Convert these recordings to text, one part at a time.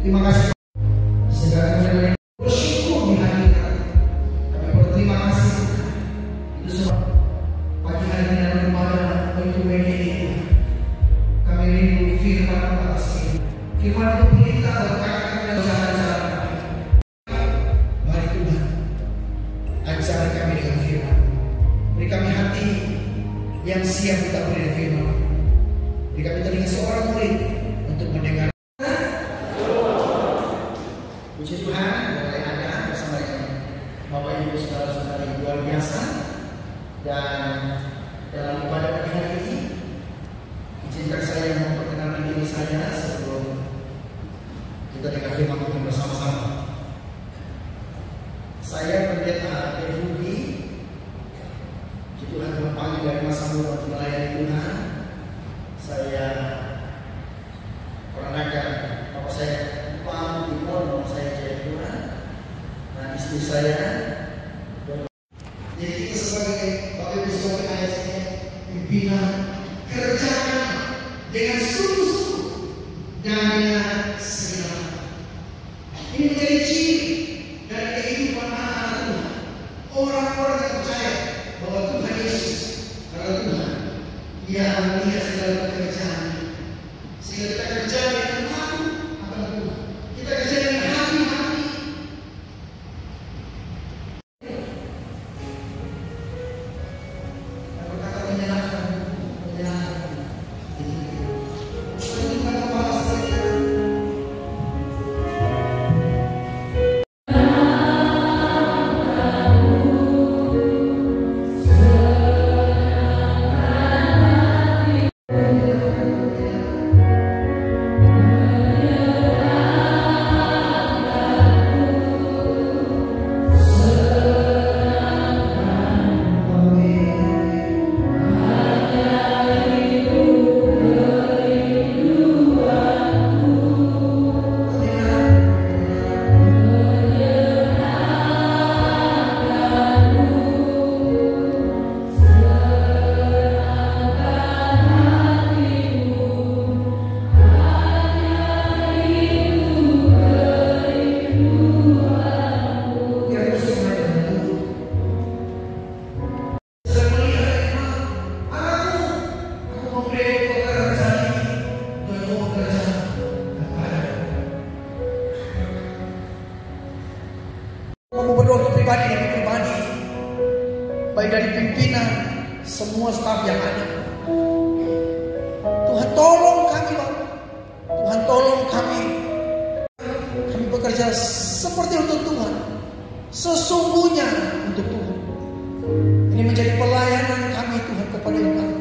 Terima kasih. Segala bersyukur di hati kami. Kami berterima kasih. Itu semua pagi hari ini dalam ibadah untuk WDI. Kami rindu firman atas ini. Firman itu perintah berkaitan dengan cara-cara kami. Mari Tuhan, ajari kami dengan firman. Beri kami hati yang siap kita beri dengan firman. Beri kami telinga seorang murid untuk mendengar. Puji Tuhan, boleh ada bersama dengan Bapak Ibu saudara-saudari luar biasa. Dan dalam ibadah pagi hari ini, izinkan saya memperkenalkan diri saya sebelum kita dengar firman Tuhan bersama-sama. Saya pendeta Devudi. Puji Tuhan, berpagi dari masa muda untuk melayani Tuhan. Saya peranakan bapak saya Pak Timur, nama saya Jayapura. Nah, istri saya. Jadi kita sebagai Bapak Ibu sebagai ayah saya, pimpinan, kerjakan dengan sungguh-sungguh dan dengan segenap. Ini menjadi ciri dari kehidupan anak-anak Tuhan. Orang-orang yang percaya bahwa Tuhan Yesus adalah Tuhan. Dia melihat segala pekerjaan. Sehingga kita kerja dengan aku akan Tuhan. Kita kerja dengan hati-hati. Dan berkata menyenangkan. Ini bukan kepala saya. Baik dari pimpinan, semua staf yang ada. Tuhan tolong kami, Bapak. Tuhan tolong kami. Kami bekerja seperti untuk Tuhan, sesungguhnya untuk Tuhan. Ini menjadi pelayanan kami Tuhan kepada Engkau.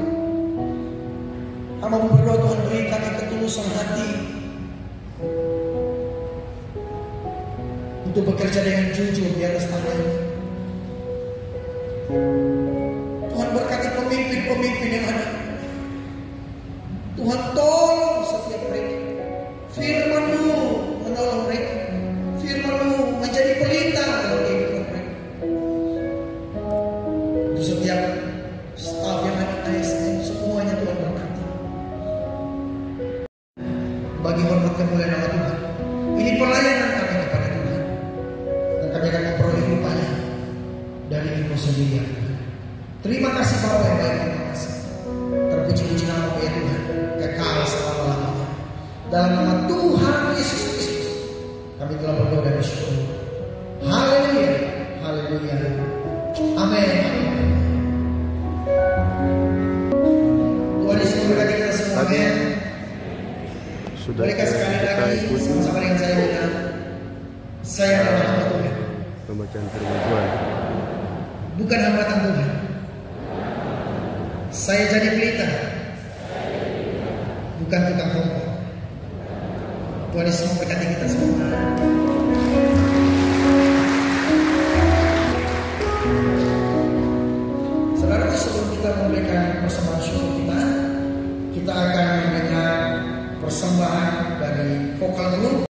Kami berdoa Tuhan beri kami ketulusan hati untuk bekerja dengan jujur di atas tanah ini. Tuhan berkati pemimpin-pemimpin yang ada. Tuhan tolong setiap mereka. Firman-Mu menolong mereka. Firman-Mu menjadi pelita dalam kehidupan mereka. Untuk setiap staf yang ada ASN, semuanya Tuhan berkati. Bagi hormat kemuliaan nama Tuhan, ini pelayanan kami kepada Tuhan. Dan kami akan memperoleh upaya dari Engkau sendiri ya Tuhan. Terima kasih Bapa yang baik, terima kasih. Terpuji-puji nama ya Tuhan, kekal selama-lamanya. Dalam nama Tuhan Yesus Kristus, kami telah berdoa dan bersyukur. Haleluya, haleluya, amin. Tuhan Yesus memberkati kita semuanya. Mereka sekali lagi sama dengan saya bilang, saya adalah hamba Tuhan. Pembacaan firman Tuhan. Bukan hambatan Tuhan. Saya jadi pelita, bukan tukang rumput. Tuhan Yesus memberkati kita semua. Saudara, sebelum kita memberikan persembahan syukur kita akan mendengar persembahan dari vokal grup.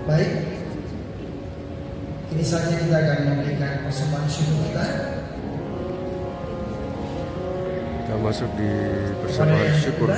Baik, kini saatnya kita akan memberikan persembahan syukur kita. Kita masuk di persembahan syukur.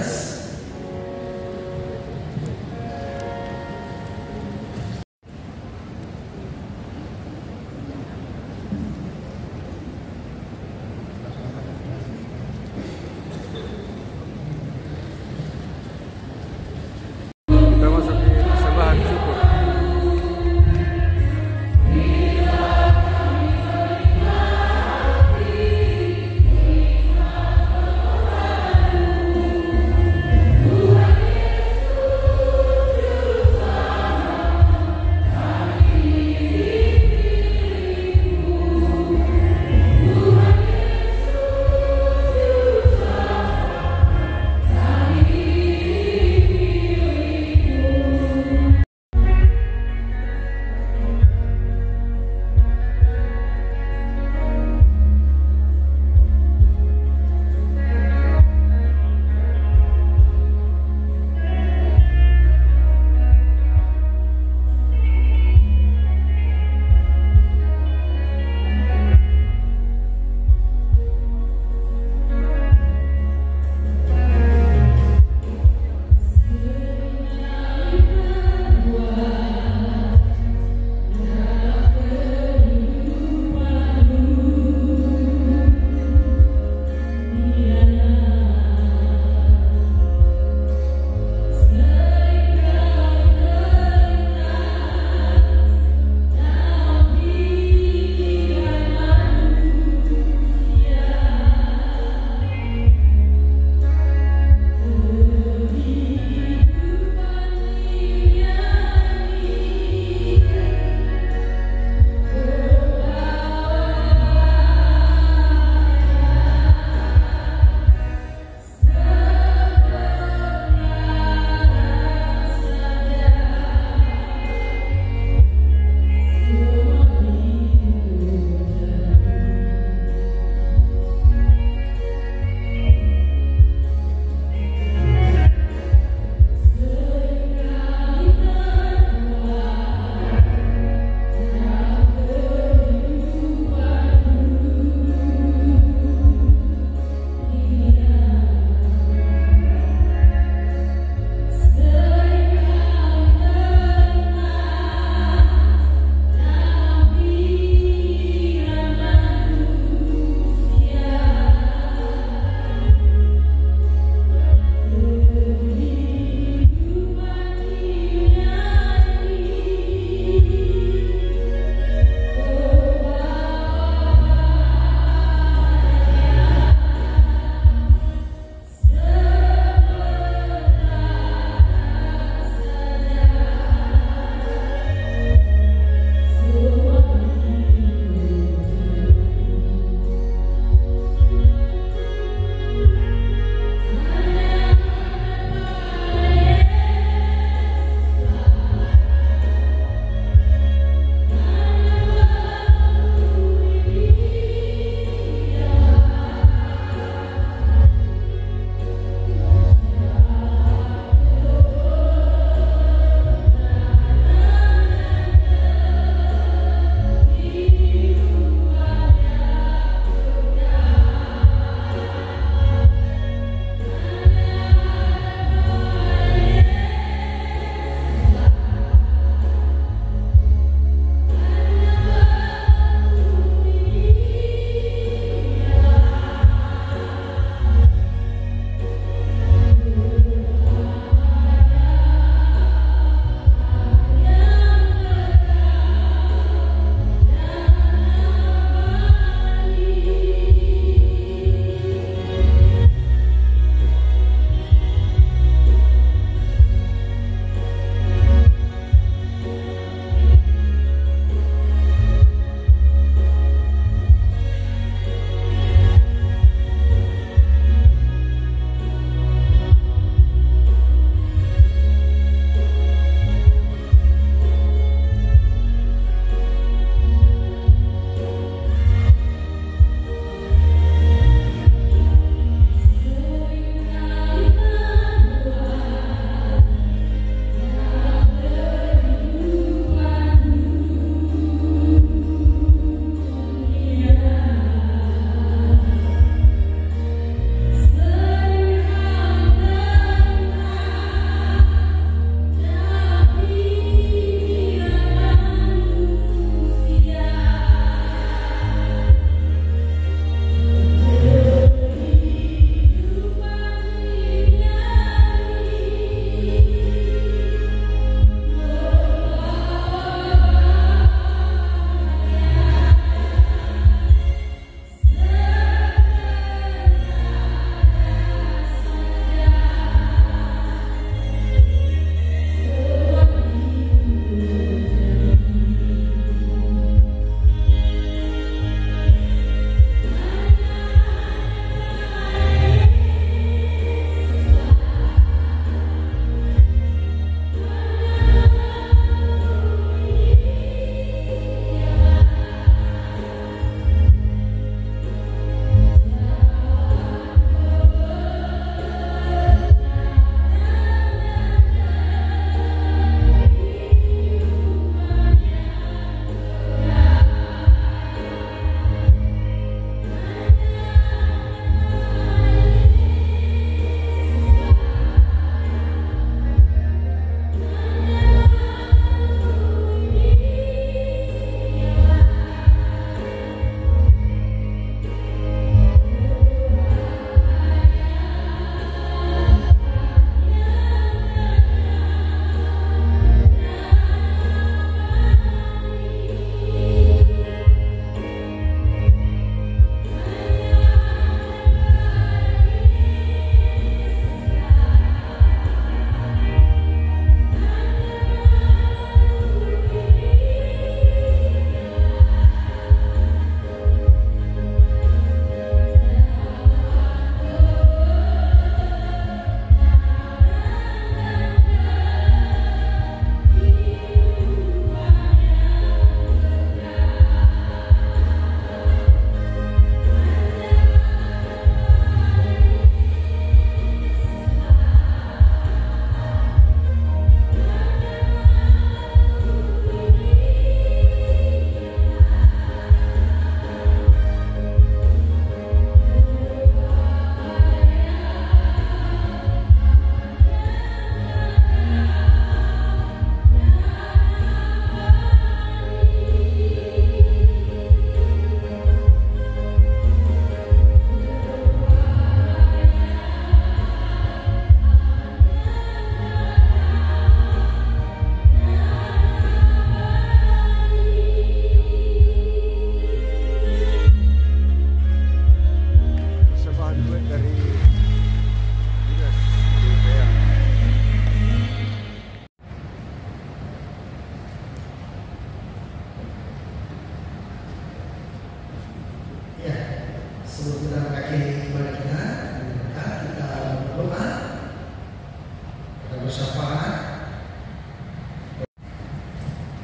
bersyafaat.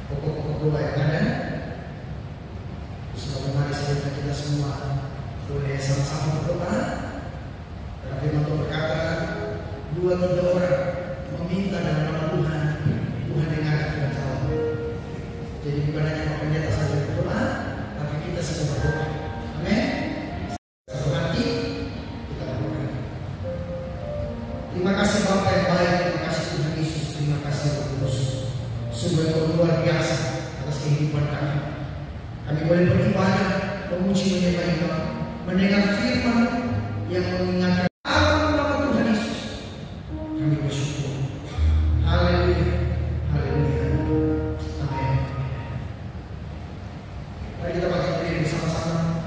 Pokok-pokok doa yang ada. Bersama mari kita semua boleh sama-sama berdoa. Karena firman Tuhan berkata, 2-3 orang meminta dalam nama Tuhan, Tuhan dengarkan dan jawab. Jadi bukan hanya Pak Pendeta saja berdoa, tapi kita semua berdoa. Amin. Satu hati kita berdoa. Terima kasih Bapa yang baik, terima kasih Tuhan Yesus, terima kasih Roh Kudus. Sungguh Engkau luar biasa atas kehidupan kami. Kami boleh beribadah, memuji menyembah Engkau, mendengar firman yang mengingatkan nama Tuhan Yesus. Kami bersyukur. Haleluya, haleluya. Amin. Mari kita baca berdiri bersama-sama.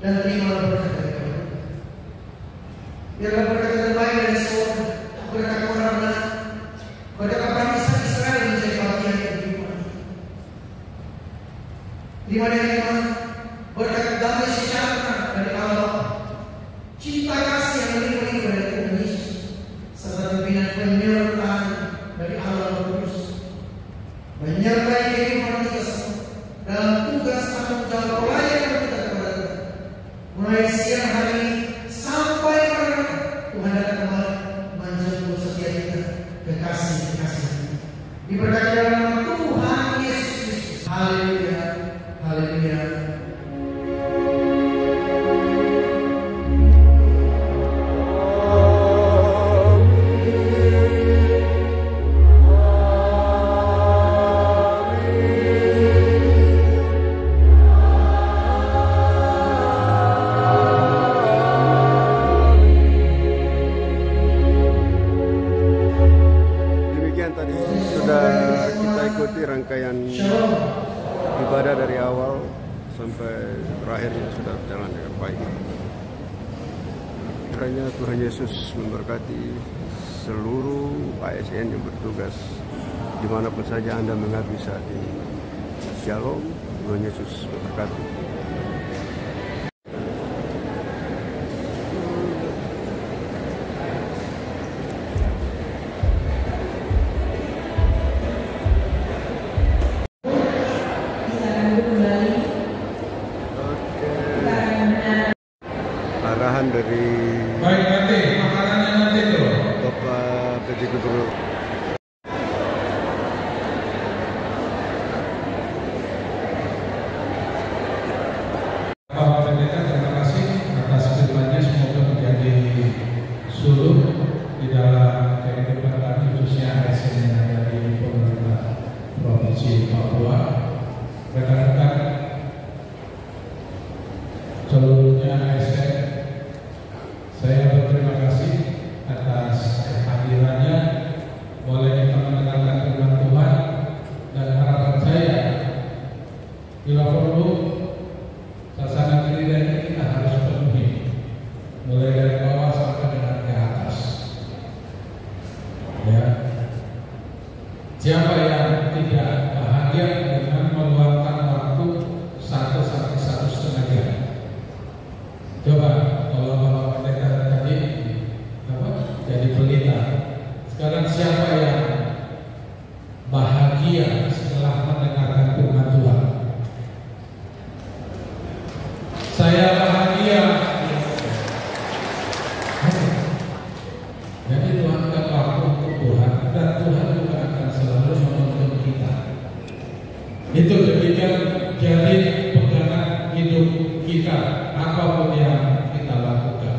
Dan terimalah berkat dari Tuhan. Biarlah berkat terbaik dari surga, berkat orang benar, berkat bangsa Israel menjadi bagian dari kehidupan. Di mana yang lima, berkat damai sejahtera dari Allah, cinta kasih yang melimpah dari Tuhan Yesus, serta pimpinan penyertaan dari Allah Roh Kudus, menyertai kehidupan kita semua dalam tugas tanggung jawab pelayanan kita kepada Tuhan. Mulai siang hari ini sampai malam Tuhan datang kembali menjemput setiap kita kekasih-kekasih kita. Diberkati dalam nama Tuhan Yesus Kristus. Haleluya, haleluya. Rangkaian ibadah dari awal sampai terakhirnya sudah berjalan dengan baik. Kiranya Tuhan Yesus memberkati seluruh ASN yang bertugas dimanapun saja Anda mengabdi saat ini. Shalom, Tuhan Yesus memberkati. penyerahan dari Baik, nanti makanannya nanti tuh. Bapak PJ Gubernur. Bapak Pendeta, terima kasih atas firman-Nya, semoga menjadi suluh di dalam kehidupan kami, khususnya ASN yang ada di pemerintah Provinsi Papua. Rekan-rekan seluruhnya ASN, saya berterima kasih atas kehadirannya. Boleh kita mendengarkan firman Tuhan, dan harapan saya bila perlu sasaran gereja ini kita harus penuhi, mulai dari bawah sampai dengan ke atas. Ya, siapa yang tidak bahagia dengan meluangkan waktu 1 sampai 1,5 jam? Coba kalau Bapak Pendeta tadi jadi pelita. Sekarang siapa yang bahagia setelah mendengarkan firman Tuhan? Saya bahagia. Jadi luangkan waktu untuk Tuhan, dan Tuhan juga akan selalu menuntun kita. Itu demikian jadi pegangan hidup kita, apapun yang kita lakukan.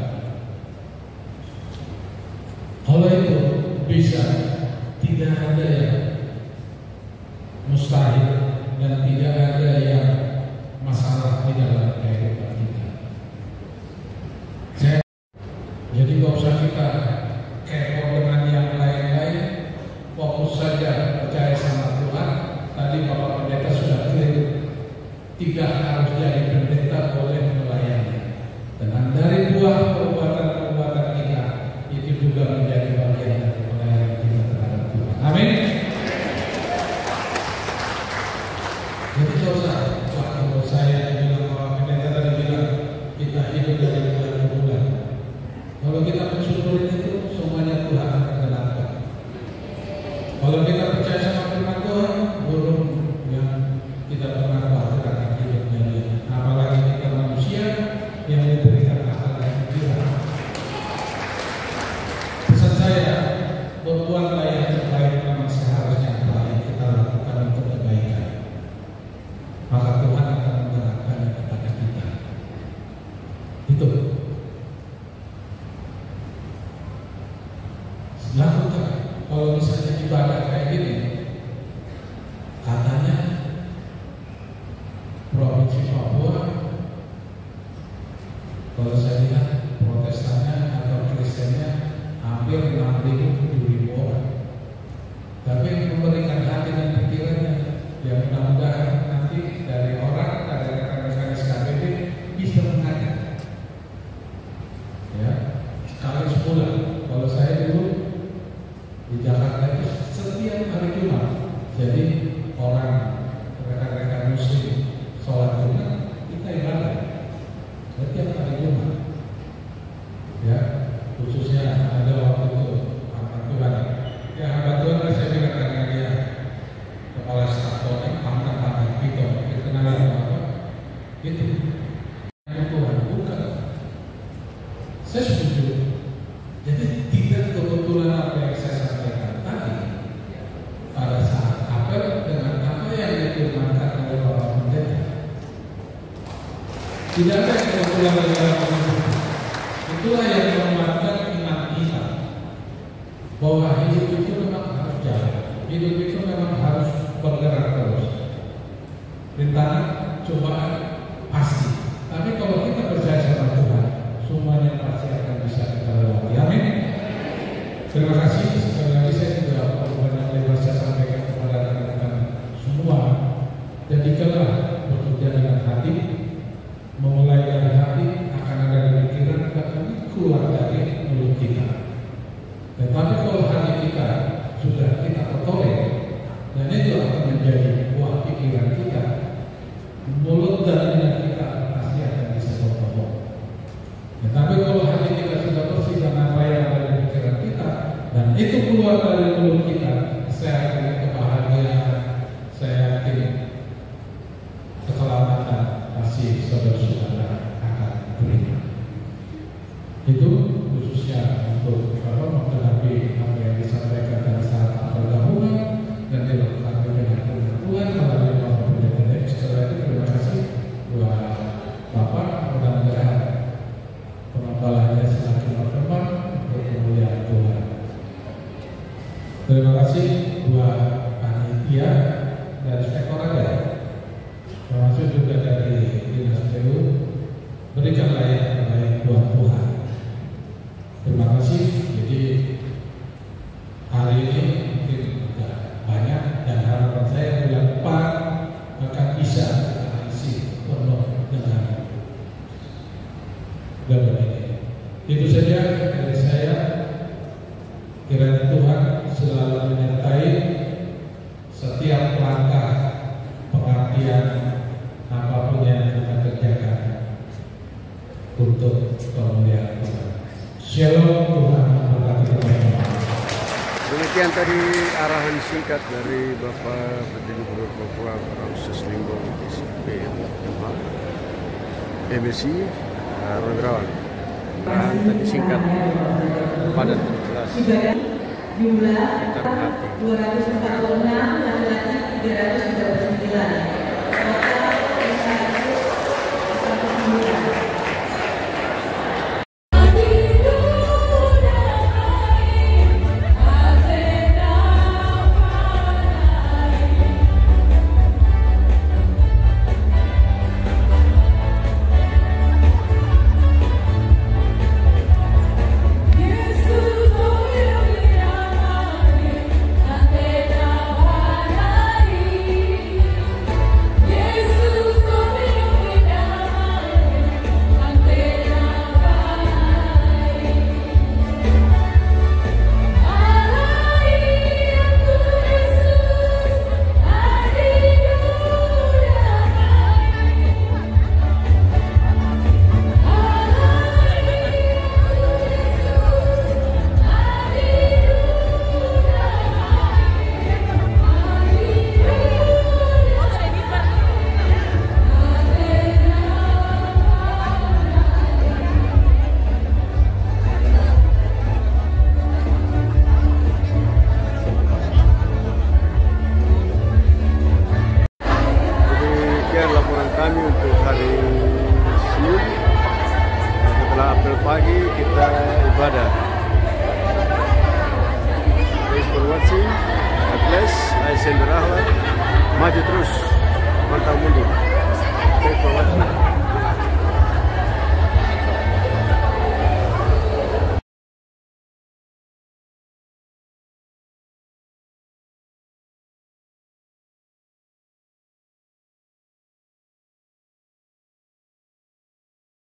Kalau itu bisa, tidak ada yang mustahil dan tidak ada yang masalah di dalam kehidupan kita. Jadi gak usah kita kepo dengan yang lain-lain, fokus saja percaya sama Tuhan. Tadi Bapak Pendeta sudah clear, tidak harus jadi pendeta, boleh melayani. Dan dari buah perbuatan-perbuatan kita itu juga menjadi bagian dari pelayanan kita terhadap Tuhan. Amin. Jadi gak usah waktu saya bilang, Bapak Pendeta tadi bilang kita hidup dari bulan ke bulan. Kalau kita mensyukuri itu, semuanya Tuhan akan genapi. Kalau kita percaya sama firman Tuhan, burung yang tidak pernah khawatir akan hidupnya dia. Apalagi kita manusia yang diberikan akal yang gila. Pesan saya, berbuatlah yang terbaik memang seharusnya apa yang kita lakukan untuk kebaikan. Maka Tuhan akan menggerakkannya kepada kita. Itu. Lakukan. Kalau misalnya ibadah kayak gini, katanya Provinsi Papua, kalau saya lihat Protestannya atau Kristennya hampir 6.000 ke 7.000 orang. Tapi memberikan hati dan pikirannya, ya mudah-mudahan nanti dari orang, dari rekan-rekan SKPD bisa mengajar. Ya, sekali sebulan. Kalau saya dulu di Jakarta itu setiap hari Jumat. Jadi orang rekan-rekan Muslim sholat Jumat, kita ibadah setiap hari Jumat. Ya, khususnya ada waktu itu hamba Tuhan. Ya, hamba Tuhan saya bilang karena dia kepala staf Polri, pangkat Pito, dikenal apa? Itu Tuhan bukan. Saya setuju. Jadi tidak kebetulan apa yang saya sampaikan tadi pada saat apel dengan apa yang difirmankan oleh Bapak Pendeta. Tidak ada kebetulan dalam hidup. Itulah yang menguatkan iman kita bahwa hidup itu memang harus jalan. Hidup itu memang harus bergerak terus. Rintangan, cobaan pasti. Tapi kalau kita percaya sama Tuhan, semuanya pasti akan bisa kita lewati. Amin. Terima kasih. Sekali lagi saya juga banyak lebar saya sampaikan kepada rekan-rekan semua. Jadikanlah bekerja dengan hati, memulai dari hati, akan ada di pikiran, dan keluar dari mulut kita. Tetapi kalau hati kita sudah kita kotori, dan itu akan menjadi buah pikiran kita, mulut dan lidah kita pasti akan bisa berbohong. Tetapi kalau hati kita sudah bersih dan apa yang ada di pikiran kita, dan itu keluar dari mulut kita, saya yakin kebahagiaan, saya yakin keselamatan pasti saudara-saudara akan berikan. Itu khususnya untuk menghadapi apa yang disampaikan pada saat pergabungan dan dilengkapi dengan penentuan melalui Bapak Pendeta. Setelah itu terima kasih buat Bapak, mudah-mudahan pengembalannya semakin berkembang untuk kemuliaan Tuhan. Terima kasih buat panitia dan Inspektorat, termasuk juga dari Dinas PU. Berikanlah yang terbaik buat Tuhan. Terima kasih. Jadi hari ini mungkin sudah banyak dan harapan saya bulan depan akan bisa kita isi penuh dengan dalam ini. Itu saja dari saya. Kiranya Tuhan selalu menyertai setiap langkah pengertian apapun yang kita kerjakan untuk kemuliaan Tuhan. Shalom, Tuhan memberkati kita. Demikian tadi arahan singkat dari Bapak Pendeta Gubernur Papua Francis Limbong SPM MSI Rondrawan. Arahan tadi singkat, padat dan jelas. Jumlah 246, laki-laki 339. Kami untuk hari Senin, setelah apel pagi kita ibadah. Thanks for watching. God bless. Saya Rahman. Maju terus, pantang mundur. Thanks for watching.